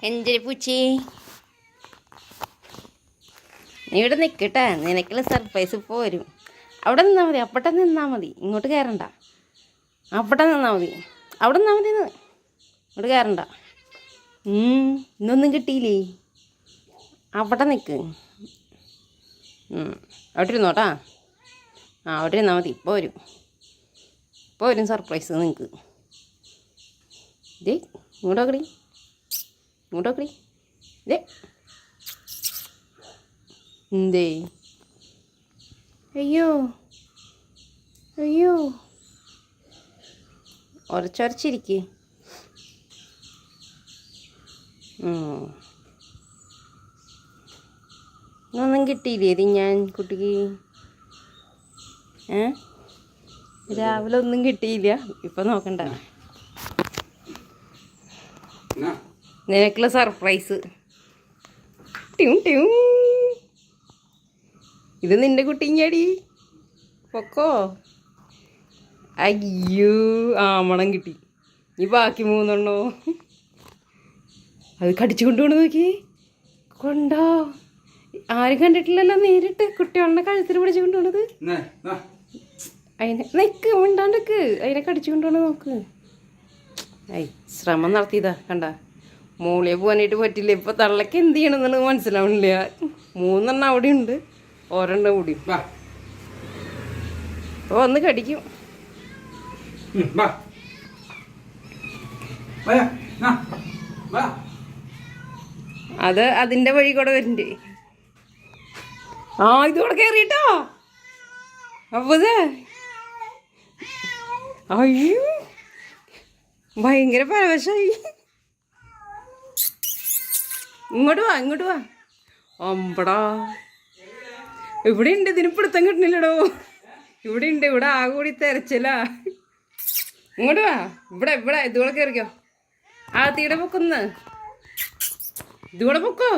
എന്തൊരു പൂച്ചി, നീ ഇവിടെ നിൽക്കട്ടെ, നിനക്കുള്ള സർപ്രൈസ് ഇപ്പോൾ വരും. അവിടെ നിന്നാൽ മതി, അപ്പട്ടെ നിന്നാൽ മതി, ഇങ്ങോട്ട് കയറണ്ട. അപ്പട്ടെ നിന്നാൽ മതി, അവിടെ നിന്നാൽ മതി, ഇങ്ങോട്ട് കയറണ്ട. ഇന്നൊന്നും കിട്ടിയില്ലേ, അവിടെ നിൽക്ക്. അവിടെ ഇരുന്നോട്ടാ. അവിടെ ഇരുന്നാൽ മതി, ഇപ്പോൾ വരും, ഇപ്പോൾ വരും സർപ്രൈസ് നിങ്ങൾക്ക്. ദേ ഇങ്ങോട്ടോക്കടി, ഇങ്ങോട്ടോക്കടി. ദേ എന്തേ, അയ്യോ അയ്യോ, ഉരച്ചൊരച്ചിരിക്കേ. ഒന്നും കിട്ടിയില്ലേ ഇത് ഞാൻ കുട്ടിക്ക്? രാവിലെ ഒന്നും കിട്ടിയില്ല, ഇപ്പം നോക്കണ്ട. നിനക്കുള്ള സർപ്രൈസ്. ട്യൂൺ ട്യൂൺ, ഇത് നിന്റെ കുട്ടിങ്ങടി, പൊക്കോ. അയ്യോ, ആമണം കിട്ടി. ഈ ബാക്കി 3 അത് കടിച്ചു കൊണ്ടുപോകണം. നോക്കി കൊണ്ടോ, ആരും കണ്ടിട്ടില്ലല്ലോ നേരിട്ട് കുട്ടികളുടെ കഴുത്തിൽ പിടിച്ചു കൊണ്ടുപോണത്. അതിനെ നിക്ക് മിണ്ടാണ്ടക്ക്, അതിനെ കടിച്ചു കൊണ്ടുപോകണ നോക്ക്. ശ്രമം നടത്തിയതാ കണ്ട. മോളിയെ പോകാനായിട്ട് പറ്റില്ല. ഇപ്പം തള്ളക്ക് എന്ത് ചെയ്യണമെന്നുള്ളത് മനസ്സിലാവണില്ല. 3 അവിടെ ഉണ്ട്, ഒരെണ്ണം കൂടി അപ്പോൾ വന്ന് കടിക്കും. അത് അതിൻ്റെ വഴി കൂടെ വരുന്നുണ്ട്. ഇതോടെ കയറിയിട്ടോ. അപ്പോൾ അയ്യോ, ഭയങ്കര പരവശായി. ഇങ്ങോട്ട് വാ, ഇങ്ങോട്ട് വാ. അമ്പടാ, ഇവിടെ ഉണ്ട്. ഇതിന് പിടുത്തം കിട്ടണില്ലടോ. ഇവിടെ ഉണ്ട്, ഇവിടെ ആ കൂടി തെരച്ചില്ല. ഇങ്ങോട്ട് വാ, ഇവിടെ ഇവിടെ ഇതുകൂടെ കയറിക്കോ. തീടെ പൊക്കൊന്ന്, ഇതുകൂടെ പൊക്കോ.